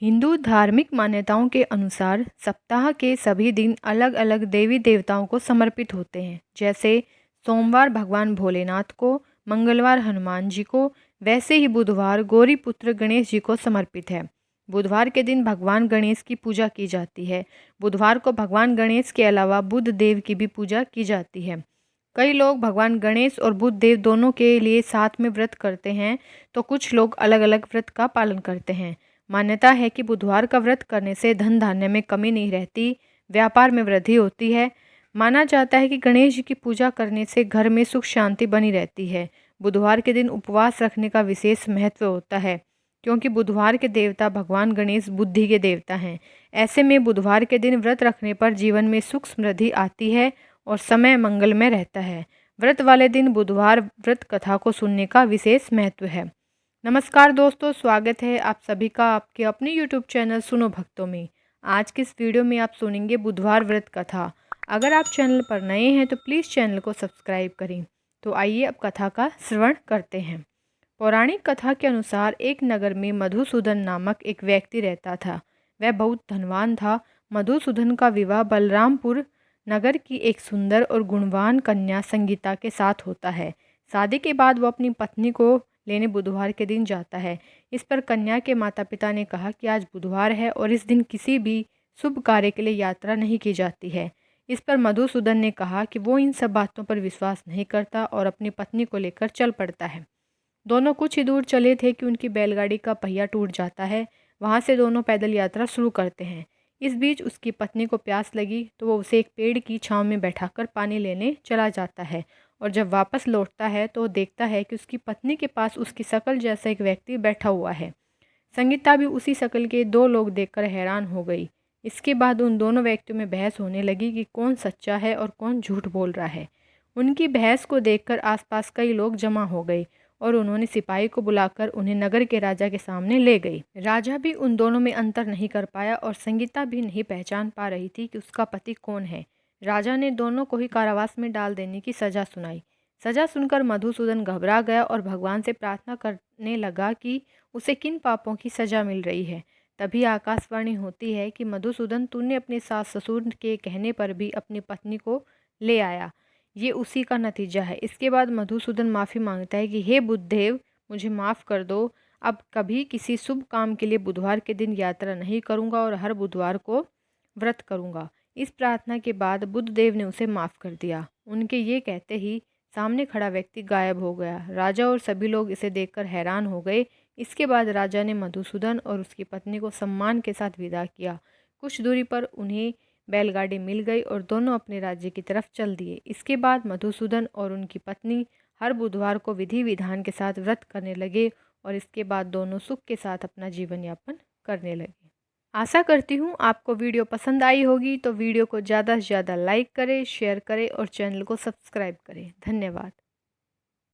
हिंदू धार्मिक मान्यताओं के अनुसार सप्ताह के सभी दिन अलग अलग देवी देवताओं को समर्पित होते हैं। जैसे सोमवार भगवान भोलेनाथ को, मंगलवार हनुमान जी को, वैसे ही बुधवार गौरीपुत्र गणेश जी को समर्पित है। बुधवार के दिन भगवान गणेश की पूजा की जाती है। बुधवार को भगवान गणेश के अलावा बुध देव की भी पूजा की जाती है। कई लोग भगवान गणेश और बुध देव दोनों के लिए साथ में व्रत करते हैं, तो कुछ लोग अलग अलग व्रत का पालन करते हैं। मान्यता है कि बुधवार का व्रत करने से धन धान्य में कमी नहीं रहती, व्यापार में वृद्धि होती है। माना जाता है कि गणेश जी की पूजा करने से घर में सुख शांति बनी रहती है। बुधवार के दिन उपवास रखने का विशेष महत्व होता है, क्योंकि बुधवार के देवता भगवान गणेश बुद्धि के देवता हैं। ऐसे में बुधवार के दिन व्रत रखने पर जीवन में सुख समृद्धि आती है और समय मंगलमय रहता है। व्रत वाले दिन बुधवार व्रत कथा को सुनने का विशेष महत्व है। नमस्कार दोस्तों, स्वागत है आप सभी का आपके अपने YouTube चैनल सुनो भक्तों में। आज की इस वीडियो में आप सुनेंगे बुधवार व्रत कथा। अगर आप चैनल पर नए हैं तो प्लीज़ चैनल को सब्सक्राइब करें। तो आइए अब कथा का श्रवण करते हैं। पौराणिक कथा के अनुसार एक नगर में मधुसूदन नामक एक व्यक्ति रहता था। वह बहुत धनवान था। मधुसूदन का विवाह बलरामपुर नगर की एक सुंदर और गुणवान कन्या संगीता के साथ होता है। शादी के बाद वो अपनी पत्नी को लेने बुधवार के दिन जाता है। इस पर कन्या के माता पिता ने कहा कि आज बुधवार है और इस दिन किसी भी शुभ कार्य के लिए यात्रा नहीं की जाती है। इस पर मधुसूदन ने कहा कि वो इन सब बातों पर विश्वास नहीं करता और अपनी पत्नी को लेकर चल पड़ता है। दोनों कुछ ही दूर चले थे कि उनकी बैलगाड़ी का पहिया टूट जाता है। वहाँ से दोनों पैदल यात्रा शुरू करते हैं। इस बीच उसकी पत्नी को प्यास लगी तो वो उसे एक पेड़ की छांव में बैठाकर पानी लेने चला जाता है और जब वापस लौटता है तो देखता है कि उसकी पत्नी के पास उसकी शक्ल जैसा एक व्यक्ति बैठा हुआ है। संगीता भी उसी शक्ल के दो लोग देखकर हैरान हो गई। इसके बाद उन दोनों व्यक्तियों में बहस होने लगी कि कौन सच्चा है और कौन झूठ बोल रहा है। उनकी बहस को देखकर आसपास कई लोग जमा हो गए और उन्होंने सिपाही को बुलाकर उन्हें नगर के राजा के सामने ले गई। राजा भी उन दोनों में अंतर नहीं कर पाया और संगीता भी नहीं पहचान पा रही थी कि उसका पति कौन है। राजा ने दोनों को ही कारावास में डाल देने की सज़ा सुनाई। सज़ा सुनकर मधुसूदन घबरा गया और भगवान से प्रार्थना करने लगा कि उसे किन पापों की सज़ा मिल रही है। तभी आकाशवाणी होती है कि मधुसूदन, तूने अपने सास ससुर के कहने पर भी अपनी पत्नी को ले आया, ये उसी का नतीजा है। इसके बाद मधुसूदन माफ़ी मांगता है कि हे बुद्धदेव, मुझे माफ़ कर दो। अब कभी किसी शुभ काम के लिए बुधवार के दिन यात्रा नहीं करूँगा और हर बुधवार को व्रत करूँगा। इस प्रार्थना के बाद बुद्धदेव ने उसे माफ़ कर दिया। उनके ये कहते ही सामने खड़ा व्यक्ति गायब हो गया। राजा और सभी लोग इसे देखकर हैरान हो गए। इसके बाद राजा ने मधुसूदन और उसकी पत्नी को सम्मान के साथ विदा किया। कुछ दूरी पर उन्हें बैलगाड़ी मिल गई और दोनों अपने राज्य की तरफ चल दिए। इसके बाद मधुसूदन और उनकी पत्नी हर बुधवार को विधि विधान के साथ व्रत करने लगे और इसके बाद दोनों सुख के साथ अपना जीवन यापन करने लगे। आशा करती हूँ आपको वीडियो पसंद आई होगी, तो वीडियो को ज़्यादा से ज़्यादा लाइक करें, शेयर करें और चैनल को सब्सक्राइब करें। धन्यवाद।